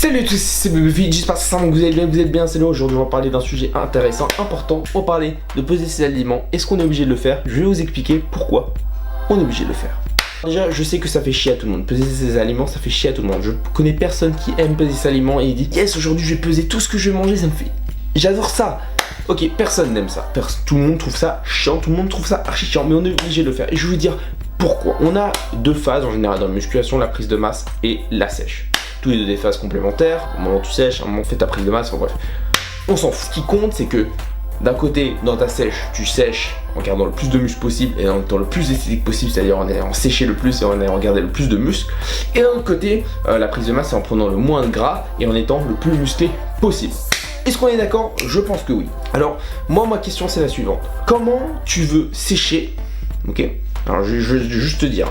Salut à tous, c'est BBFit, j'espère que vous allez bien, c'est là. Aujourd'hui on va parler d'un sujet intéressant, important. On va parler de peser ses aliments. Est-ce qu'on est obligé de le faire? Je vais vous expliquer pourquoi on est obligé de le faire. Déjà, je sais que ça fait chier à tout le monde. Peser ses aliments, ça fait chier à tout le monde. Je connais personne qui aime peser ses aliments et il dit yes, aujourd'hui je vais peser tout ce que je vais manger, ça me fait... J'adore ça. Ok, personne n'aime ça. Tout le monde trouve ça chiant, tout le monde trouve ça archi chiant, mais on est obligé de le faire. Et je vais vous dire pourquoi. On a deux phases en général dans la musculation, la prise de masse et la sèche. Tous les deux des phases complémentaires. Au moment où tu sèches, à un moment où tu fais ta prise de masse, enfin bref. On s'en fout. Ce qui compte, c'est que d'un côté, dans ta sèche, tu sèches en gardant le plus de muscles possible et en étant le plus esthétique possible, c'est-à-dire en ayant séché le plus et en ayant gardé le plus de muscles. Et d'un autre côté, la prise de masse, c'est en prenant le moins de gras et en étant le plus musclé possible. Est-ce qu'on est d'accord? Je pense que oui. Alors, moi, ma question, c'est la suivante. Comment tu veux sécher? Ok. Alors, je vais juste te dire,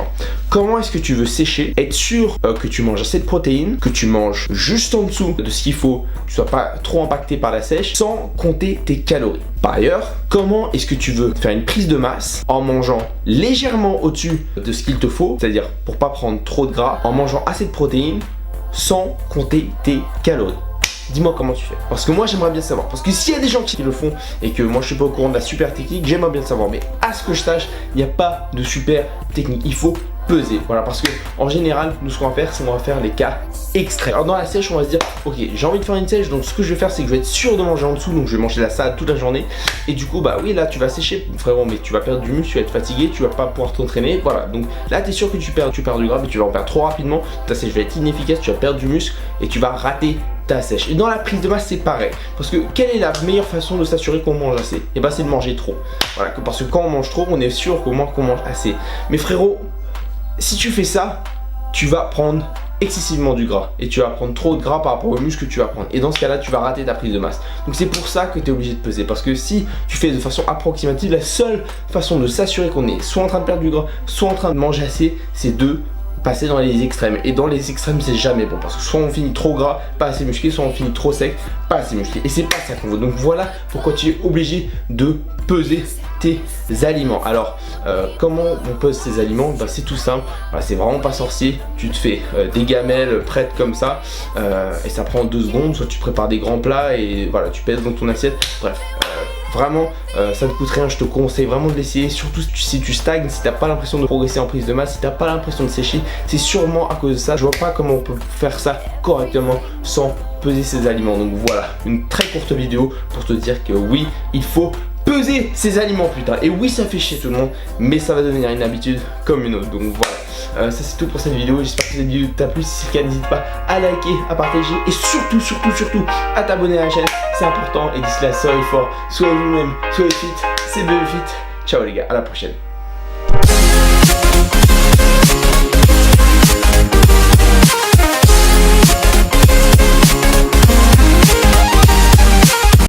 comment est-ce que tu veux sécher, être sûr que tu manges assez de protéines, que tu manges juste en dessous de ce qu'il faut, que tu sois pas trop impacté par la sèche, sans compter tes calories. Par ailleurs, comment est-ce que tu veux faire une prise de masse en mangeant légèrement au-dessus de ce qu'il te faut, c'est-à-dire pour pas prendre trop de gras, en mangeant assez de protéines, sans compter tes calories? Dis-moi comment tu fais. Parce que moi j'aimerais bien savoir. Parce que s'il y a des gens qui le font et que moi je suis pas au courant de la super technique, j'aimerais bien le savoir. Mais à ce que je sache, il n'y a pas de super technique. Il faut peser. Voilà, parce que en général, nous ce qu'on va faire, c'est qu'on va faire les cas extrêmes. Alors dans la sèche, on va se dire, ok, j'ai envie de faire une sèche, donc ce que je vais faire, c'est que je vais être sûr de manger en dessous, donc je vais manger la salade toute la journée. Et du coup, bah oui, là tu vas sécher, frérot, mais tu vas perdre du muscle, tu vas être fatigué, tu vas pas pouvoir t'entraîner. Voilà, donc là t'es sûr que tu perds du gras, mais tu vas en perdre trop rapidement. Ta sèche va être inefficace, tu vas perdre du muscle et tu vas rater ta sèche. Et dans la prise de masse, c'est pareil. Parce que quelle est la meilleure façon de s'assurer qu'on mange assez? Et bah c'est de manger trop. Voilà, parce que quand on mange trop, on est sûr qu'on mange assez. Mais frérot, si tu fais ça, tu vas prendre excessivement du gras et tu vas prendre trop de gras par rapport aux muscles que tu vas prendre, et dans ce cas là tu vas rater ta prise de masse. Donc c'est pour ça que tu es obligé de peser, parce que si tu fais de façon approximative, la seule façon de s'assurer qu'on est soit en train de perdre du gras, soit en train de manger assez, c'est de passer dans les extrêmes. Et dans les extrêmes, c'est jamais bon, parce que soit on finit trop gras, pas assez musclé, soit on finit trop sec, pas assez musclé, et c'est pas ça qu'on veut. Donc voilà pourquoi tu es obligé de peser tes aliments. Alors comment on pèse ses aliments? Bah, c'est tout simple, voilà, c'est vraiment pas sorcier. Tu te fais des gamelles prêtes comme ça, et ça prend 2 secondes. Soit tu prépares des grands plats et voilà, tu pèses dans ton assiette. Bref, vraiment ça ne coûte rien, je te conseille vraiment de l'essayer. Surtout si tu stagnes, si t'as pas l'impression de progresser en prise de masse, si t'as pas l'impression de sécher, c'est sûrement à cause de ça. Je vois pas comment on peut faire ça correctement sans peser ses aliments. Donc voilà, une très courte vidéo pour te dire que oui, il faut peser ses aliments, putain. Et oui, ça fait chier tout le monde, mais ça va devenir une habitude comme une autre. Donc voilà, ça c'est tout pour cette vidéo. J'espère que cette vidéo t'a plu. Si c'est le cas, n'hésite pas à liker, à partager et surtout à t'abonner à la chaîne. C'est important. Et d'ici là, soyez fort, soyez vous-même, soyez fit. C'est BBFit. Ciao les gars, à la prochaine.